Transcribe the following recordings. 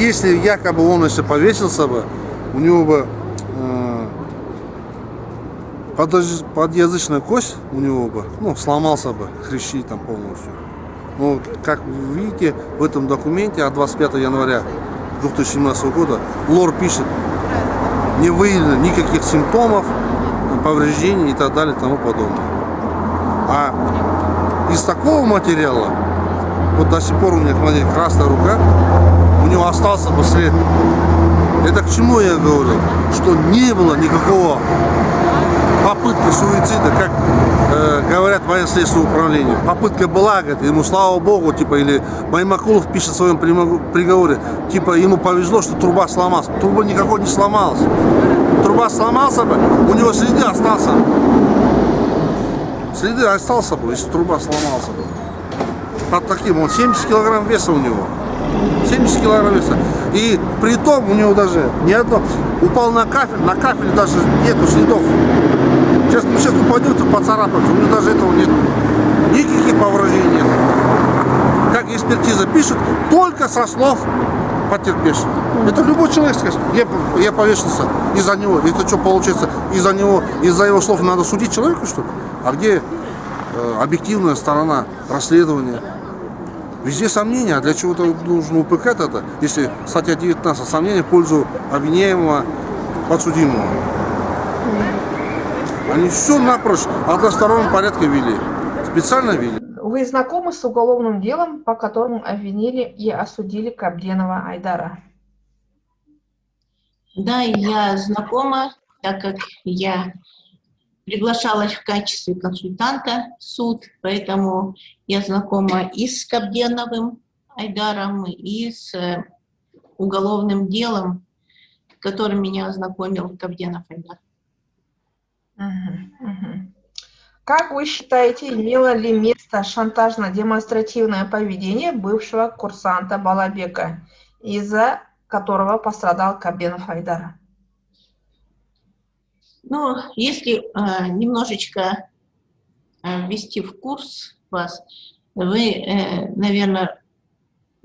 если якобы он если повесился бы, у него бы подъязычная кость у него бы, ну, сломался бы, хрящи там полностью. Ну, как вы видите, в этом документе от 25 января 2017 года ЛОР пишет, не выявлено никаких симптомов, повреждений и так далее и тому подобное. А из такого материала, вот до сих пор у меня, смотрите, красная рука, у него остался бы след. Это к чему я говорю? Что не было никакого попытки суицида, как говорят военно-следственное управление. Попытка была, говорит, ему слава богу, типа, или Баймакулов пишет в своем приговоре, типа, ему повезло, что труба сломалась. Труба никакой не сломалась. Труба сломался бы, у него следы остался. Следы остался бы, если труба сломался бы. Под таким, он 70 килограмм веса у него. 70 килограмм веса. И при том у него даже ни одно. Упал на кафель даже нету следов. Сейчас упадет и поцарапается, у него даже этого нет. Никаких повреждений нет. Как экспертиза пишет, только со слов потерпевшего. Это любой человек скажет, я повешался из-за него. Это что получается, из-за него, из-за его слов надо судить человека, что ли? А где объективная сторона расследования? Везде сомнения, а для чего-то нужно упыкать это, если статья 19, сомнения в пользу обвиняемого, подсудимого. Они все напрочь в одностороннем порядке вели, специально вели. Вы знакомы с уголовным делом, по которому обвинили и осудили Кабденова Айдара? Да, я знакома, так как я приглашалась в качестве консультанта в суд, поэтому я знакома и с Кабденовым Айдаром, и с уголовным делом, которым меня ознакомил Кабденов Айдар. Как вы считаете, имело ли место шантажно-демонстративное поведение бывшего курсанта Балабека, из-за которого пострадал Кабденов Айдар? Ну, если немножечко ввести в курс вас, вы, наверное,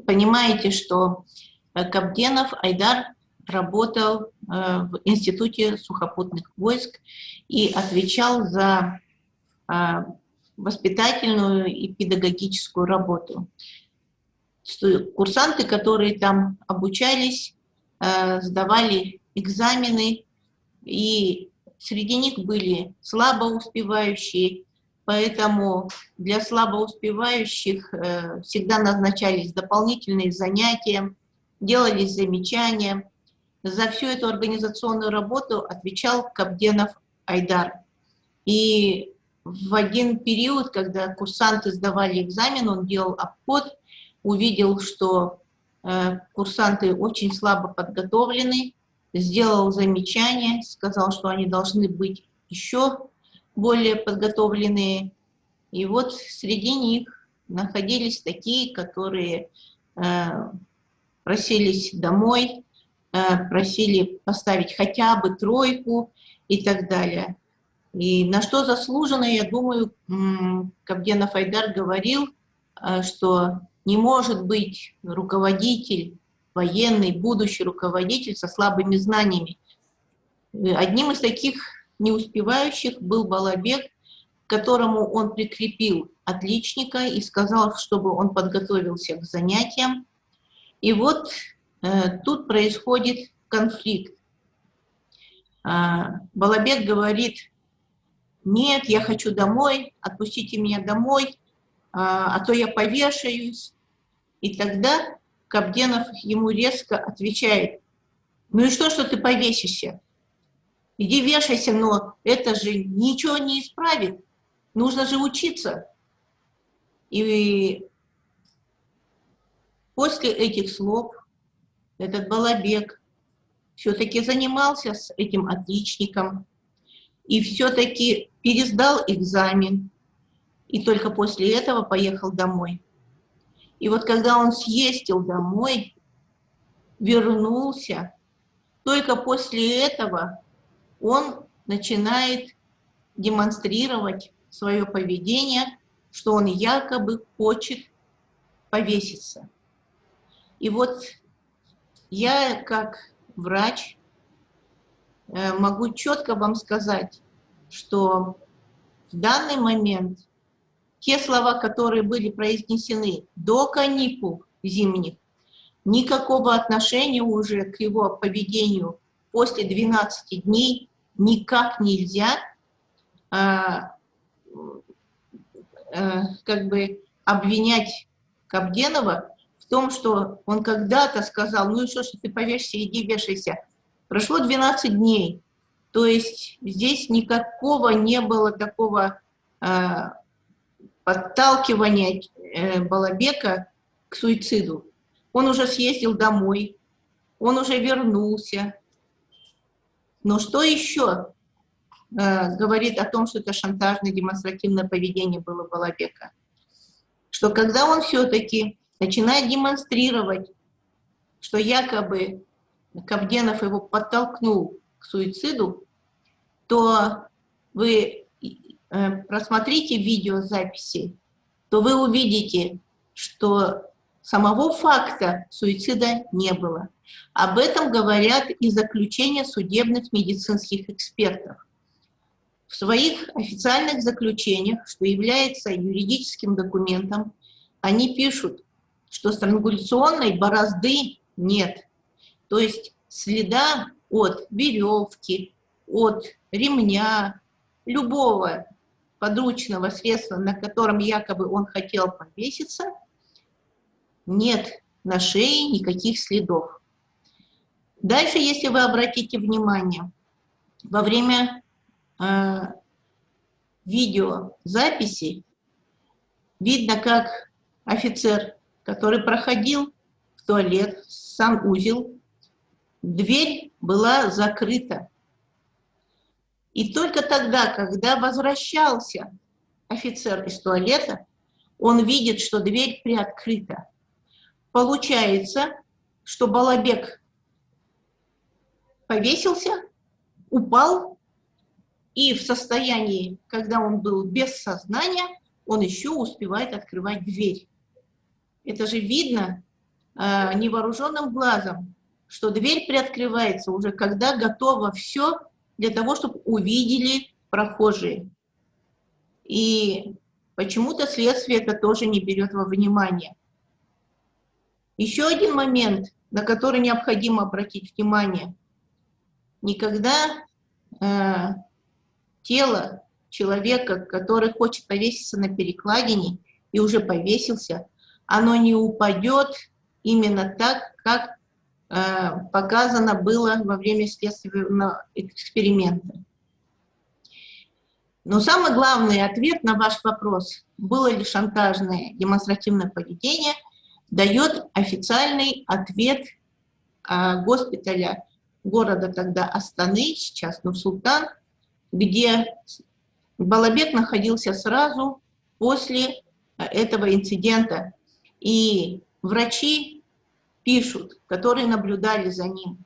понимаете, что Кабденов Айдар работал в Институте сухопутных войск и отвечал за воспитательную и педагогическую работу. Курсанты, которые там обучались, сдавали экзамены, и среди них были слабо успевающие, поэтому для слабо успевающих всегда назначались дополнительные занятия, делались замечания. За всю эту организационную работу отвечал Кабденов Айдар. И в один период, когда курсанты сдавали экзамен, он делал обход, увидел, что курсанты очень слабо подготовлены, сделал замечание, сказал, что они должны быть еще более подготовленные. И вот среди них находились такие, которые просились домой, просили поставить хотя бы тройку и так далее. И на что заслуженно, я думаю, Кабденов Айдар говорил, что не может быть руководитель, военный, будущий руководитель со слабыми знаниями. Одним из таких неуспевающих был Балабек, к которому он прикрепил отличника и сказал, чтобы он подготовился к занятиям. И вот тут происходит конфликт. Балабек говорит: нет, я хочу домой, отпустите меня домой, а то я повешаюсь. И тогда Кабденов ему резко отвечает: ну и что ты повесишься? Иди вешайся, но это же ничего не исправит, нужно же учиться. И после этих слов этот Балабек все-таки занимался с этим отличником и все-таки пересдал экзамен, и только после этого поехал домой. И вот когда он съездил домой, вернулся, только после этого он начинает демонстрировать свое поведение, что он якобы хочет повеситься. И вот я как врач могу четко вам сказать, что в данный момент те слова, которые были произнесены до каникул зимних, никакого отношения уже к его поведению после 12 дней никак нельзя как бы обвинять Кабденова в том, что он когда-то сказал, ну и что ж ты повешься, иди вешайся. Прошло 12 дней, то есть здесь никакого не было такого подталкивания Балабека к суициду. Он уже съездил домой, он уже вернулся. Но что еще говорит о том, что это шантажное демонстративное поведение было Балабека? Что когда он все-таки начинает демонстрировать, что якобы Кабденов его подтолкнул к суициду, то вы просмотрите видеозаписи, то вы увидите, что самого факта суицида не было. Об этом говорят и заключения судебных медицинских экспертов. В своих официальных заключениях, что является юридическим документом, они пишут, что странгуляционной борозды нет. То есть следа от веревки, от ремня, любого подручного средства, на котором якобы он хотел повеситься, нет на шее никаких следов. Дальше, если вы обратите внимание, во время видеозаписи видно, как офицер, который проходил в туалет, санузел, дверь была закрыта. И только тогда, когда возвращался офицер из туалета, он видит, что дверь приоткрыта. Получается, что Балабек повесился, упал, и в состоянии, когда он был без сознания, он еще успевает открывать дверь. Это же видно невооруженным глазом, что дверь приоткрывается уже, когда готово все для того, чтобы увидели прохожие. И почему-то следствие это тоже не берет во внимание. Еще один момент, на который необходимо обратить внимание. Никогда тело человека, который хочет повеситься на перекладине и уже повесился, оно не упадет именно так, как показано было во время следственного эксперимента. Но самый главный ответ на ваш вопрос, было ли шантажное демонстративное поведение, дает официальный ответ госпиталя города тогда Астаны, сейчас Нур-Султан, где Балабек находился сразу после этого инцидента. И врачи пишут, которые наблюдали за ним,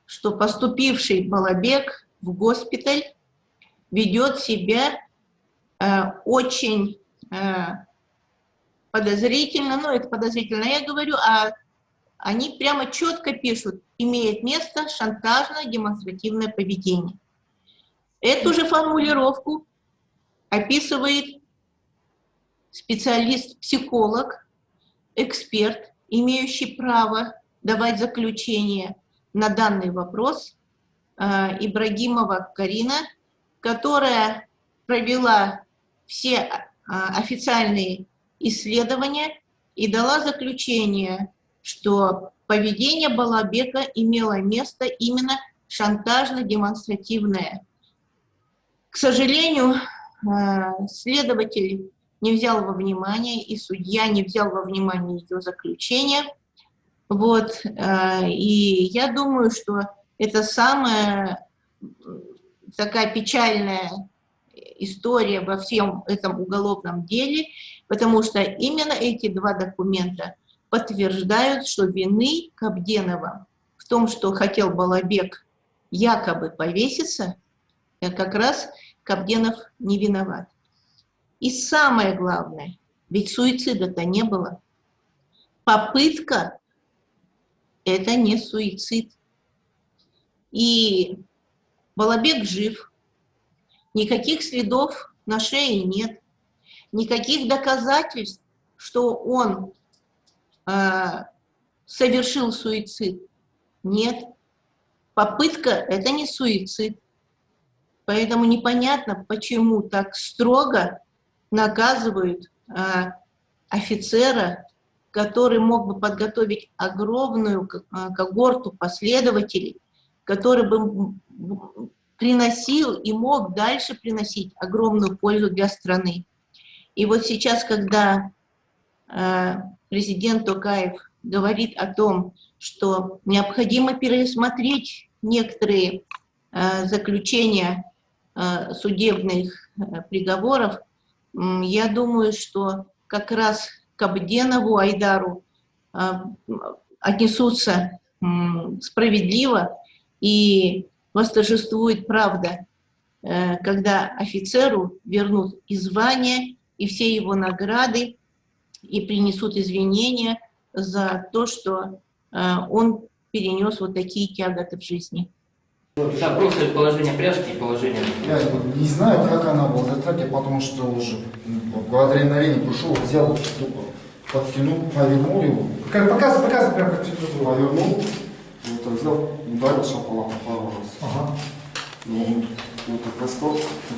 что поступивший Балабек в госпиталь ведет себя очень подозрительно, ну это подозрительно я говорю, а они прямо четко пишут, имеет место шантажное демонстративное поведение. Эту же формулировку описывает специалист-психолог, эксперт, имеющий право давать заключение на данный вопрос, Ибрагимова Карина, которая провела все официальные исследования и дала заключение, что поведение Балабека имело место именно шантажно-демонстративное. К сожалению, следователь не взял во внимание, и судья не взял во внимание ее заключение. Вот. И я думаю, что это самая такая печальная история во всем этом уголовном деле, потому что именно эти два документа подтверждают, что вины Кабденова в том, что хотел Балабек якобы повеситься, как раз Кабденов не виноват. И самое главное, ведь суицида-то не было. Попытка это не суицид. И Балабек жив, никаких следов на шее нет, никаких доказательств, что он совершил суицид, нет. Попытка – это не суицид. Поэтому непонятно, почему так строго наказывают офицера, который мог бы подготовить огромную когорту последователей, который бы приносил и мог дальше приносить огромную пользу для страны. И вот сейчас, когда президент Токаев говорит о том, что необходимо пересмотреть некоторые заключения судебных приговоров, я думаю, что как раз к Кабденову Айдару отнесутся справедливо и восторжествует правда, когда офицеру вернут и звание, и все его награды, и принесут извинения за то, что он перенес вот такие тяготы в жизни. Да, просто положение пряжки и положение... Я не знаю, как она была в атаке, потому что уже адреналин пришел, взял, подкинул, повернул его. Показывай, прям как всегда было. Повернул, вот, взял, ударил шапалом пару раз. Ага. И он вот так растал, и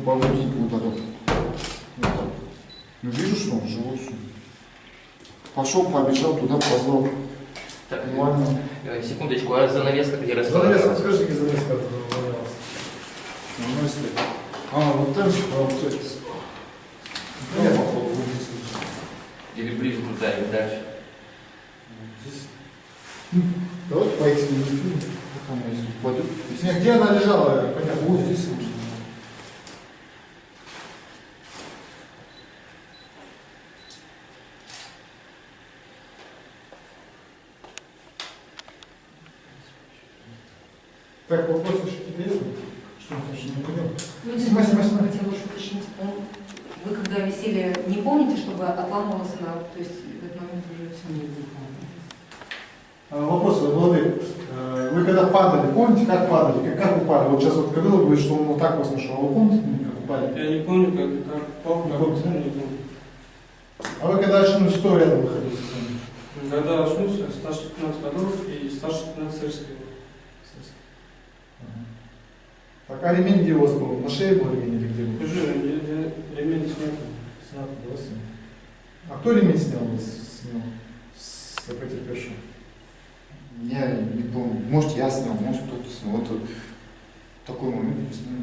по груди ударил. Вот так. Ну, вижу, что он живой. Пошел, побежал туда, позвал. Так, нормально. Секундочку, а занавеска где расставалась? Занавеска, скажи, где занавеска валялась? Вот там же получается. Я походу здесь. Или ближе туда, или дальше? Здесь. Давайте поэкспериментируем. Как она если упадет. Если где она лежала, понятно. Вот здесь. Так, вопрос еще какие-то? Что он еще не понял? Хотела еще уточнить, вы когда висели, не помните, чтобы отламывался на... То есть в этот момент уже все не было. Вопрос, Владимир, вы когда падали, помните, как падали? Как упали? Вот сейчас вот Кадылов говорит, что он вот так вас нашел. Вы помните, как упали? Я не помню, как упал, как упал, не помню. А вы когда очнулись, что рядом находился с вами? Когда очнулся, старший лейтенант Кадыров и старший лейтенант Сырский. Так, а ремень где у вас был? На шее был ремень или где был? Скажи, ремень снят. Снят, да, снял. А кто ремень снял? С потерпевшего? Я не помню. Может, я снял, может, кто-то снял. Вот такой момент не снял.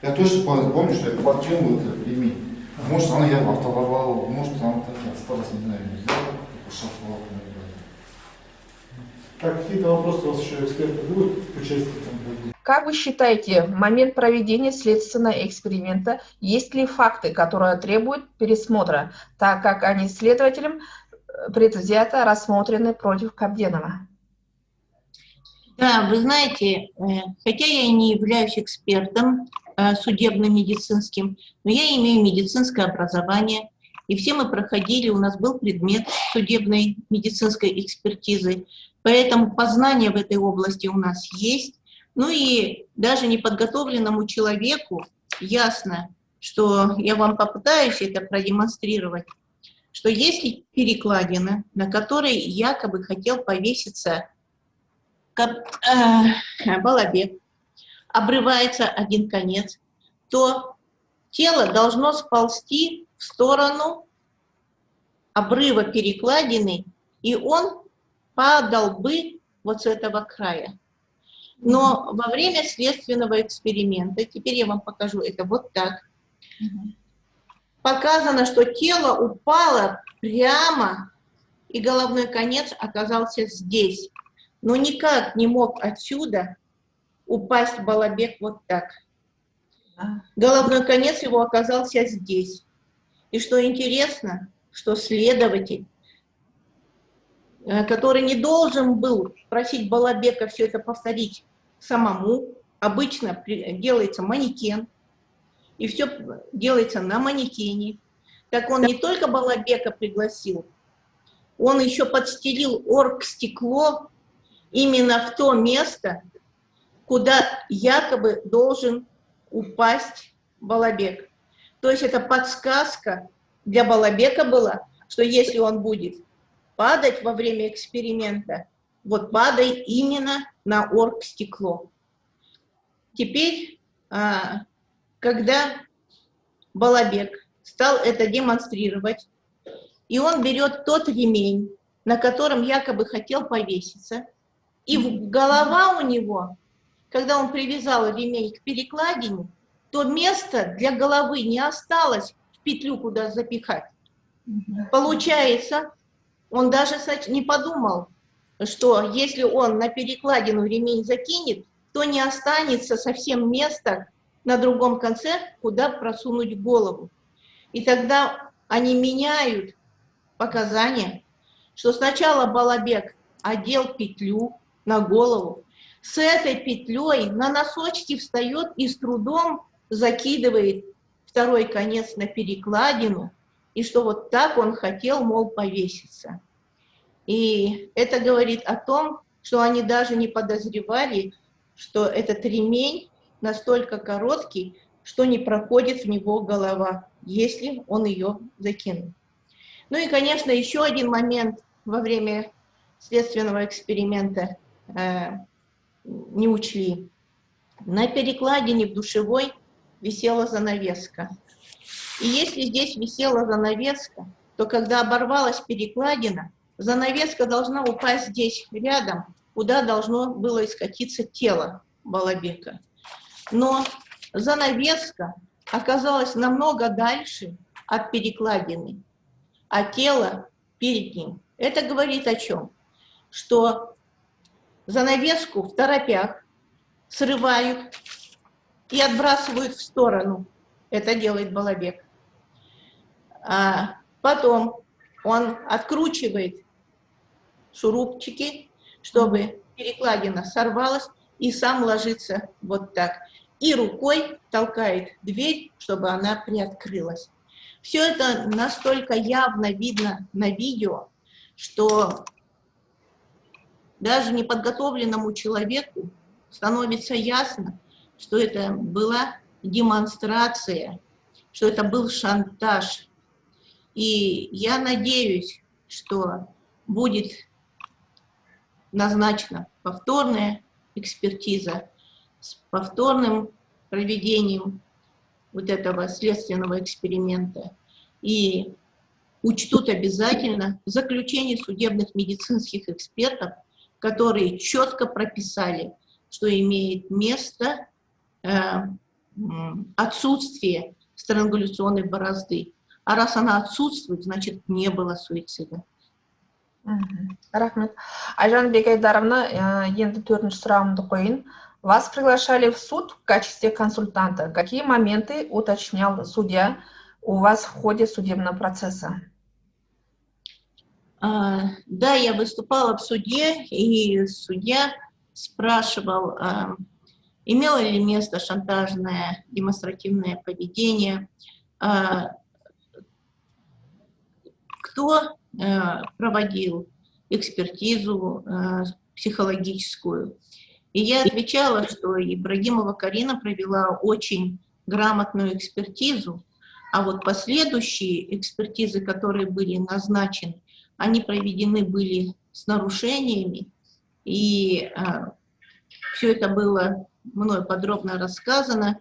Я точно помню, что я подкинул этот ремень. Может, она я оторвал, может, она так и осталась, не знаю, не взял, пошафовал. Так, какие-то вопросы у вас еще эксперты будут участие там? Как вы считаете, в момент проведения следственного эксперимента есть ли факты, которые требуют пересмотра, так как они следователем предвзято рассмотрены против Кабденова? Да, вы знаете, хотя я и не являюсь экспертом судебно-медицинским, но я имею медицинское образование, и все мы проходили, у нас был предмет судебной медицинской экспертизы, поэтому познание в этой области у нас есть. Ну и даже неподготовленному человеку ясно, что я вам попытаюсь это продемонстрировать, что если перекладина, на которой якобы хотел повеситься Балабек, обрывается один конец, то тело должно сползти в сторону обрыва перекладины, и он падал бы вот с этого края. Но во время следственного эксперимента, теперь я вам покажу это вот так, показано, что тело упало прямо, и головной конец оказался здесь. Но никак не мог отсюда упасть Балабек вот так. Головной конец его оказался здесь. И что интересно, что следователь, который не должен был просить Балабека все это повторить самому, обычно делается манекен, и все делается на манекене. Так он не только Балабека пригласил он еще подстелил оргстекло именно в то место, куда якобы должен упасть Балабек. То есть это подсказка для Балабека была, что если он будет падать во время эксперимента, вот падай именно на оргстекло. Теперь, когда Балабек стал это демонстрировать, и он берет тот ремень, на котором якобы хотел повеситься, и голова у него, когда он привязал ремень к перекладине, то места для головы не осталось в петлю, куда запихать. Получается, он даже не подумал, что если он на перекладину ремень закинет, то не останется совсем места на другом конце, куда просунуть голову. И тогда они меняют показания, что сначала Балабек одел петлю на голову, с этой петлей на носочки встает и с трудом закидывает второй конец на перекладину, и что вот так он хотел, мол, повеситься. И это говорит о том, что они даже не подозревали, что этот ремень настолько короткий, что не проходит в него голова, если он ее закинул. Ну и, конечно, еще один момент во время следственного эксперимента не учли. На перекладине в душевой висела занавеска. И если здесь висела занавеска, то когда оборвалась перекладина, занавеска должна упасть здесь рядом, куда должно было скатиться тело Балабека. Но занавеска оказалась намного дальше от перекладины, а тело перед ним. Это говорит о чем? Что занавеску в торопях срывают и отбрасывают в сторону. Это делает Балабек. А потом он откручивает шурупчики, чтобы перекладина сорвалась, и сам ложится вот так. И рукой толкает дверь, чтобы она приоткрылась. Все это настолько явно видно на видео, что даже неподготовленному человеку становится ясно, что это была демонстрация, что это был шантаж. И я надеюсь, что будет назначена повторная экспертиза с повторным проведением вот этого следственного эксперимента. И учтут обязательно заключение судебных медицинских экспертов, которые четко прописали, что имеет место отсутствие странгуляционной борозды. А раз она отсутствует, значит, не было суицида. Рахмет. Айжан Бекайдаровна, енді төртінші сұрағымды қойын. Вас приглашали в суд в качестве консультанта. Какие моменты уточнял судья у вас в ходе судебного процесса? Да, я выступала в суде, и судья спрашивал, имело ли место шантажное демонстративное поведение, кто проводил экспертизу психологическую. И я отвечала, что Ибрагимова Карина провела очень грамотную экспертизу, а вот последующие экспертизы, которые были назначены, они проведены были с нарушениями, и все это было мной подробно рассказано,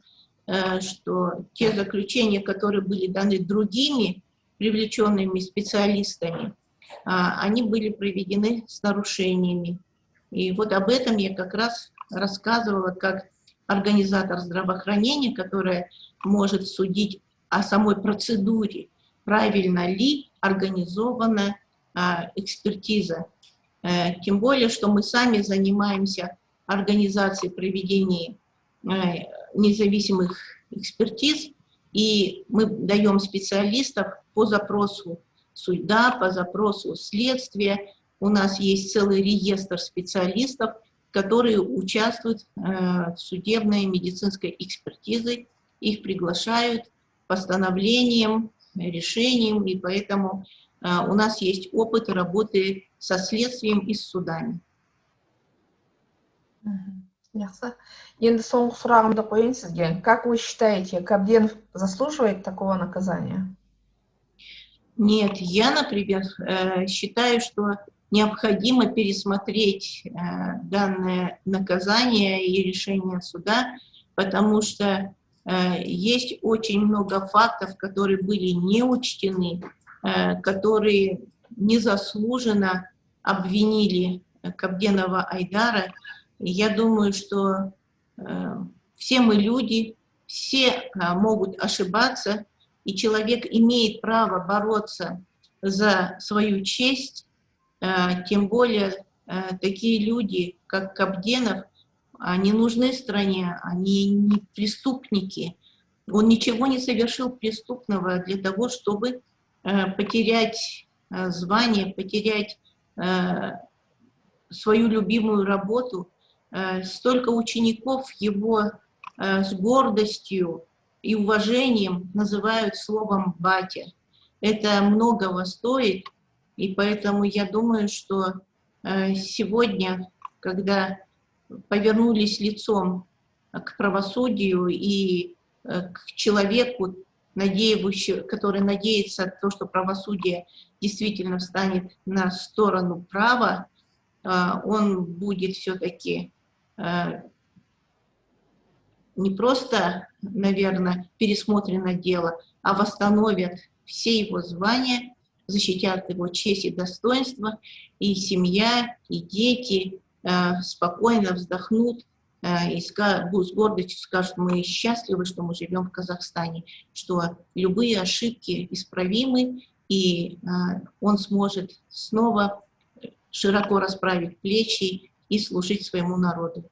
что те заключения, которые были даны другими привлеченными специалистами, они были проведены с нарушениями. И вот об этом я как раз рассказывала как организатор здравоохранения, которая может судить о самой процедуре, правильно ли организована экспертиза. Тем более, что мы сами занимаемся организацией проведения независимых экспертиз, и мы даем специалистов по запросу суда, по запросу следствия. У нас есть целый реестр специалистов, которые участвуют в судебной медицинской экспертизе. Их приглашают постановлением, решением, и поэтому у нас есть опыт работы со следствием и с судами. Жақсы. Енді соңғы сұрағымды қояйын сізге. Как вы считаете, Кабденов заслуживает такого наказания? Нет, я, например, считаю, что необходимо пересмотреть данное наказание и решение суда, потому что есть очень много фактов, которые были не учтены, которые незаслуженно обвинили Кабденова Айдара. И я думаю, что все мы люди, все могут ошибаться, и человек имеет право бороться за свою честь, тем более такие люди, как Кабденов, они нужны стране, они не преступники. Он ничего не совершил преступного для того, чтобы потерять звание, потерять свою любимую работу. Столько учеников его с гордостью и уважением называют словом «батя». Это многого стоит, и поэтому я думаю, что сегодня, когда повернулись лицом к правосудию и к человеку, который надеется на то, что правосудие действительно встанет на сторону права, он будет все-таки не просто, наверное, пересмотрено дело, а восстановят все его звания, защитят его честь и достоинство, и семья, и дети спокойно вздохнут и с гордостью скажут: мы счастливы, что мы живем в Казахстане, что любые ошибки исправимы, и он сможет снова широко расправить плечи и служить своему народу.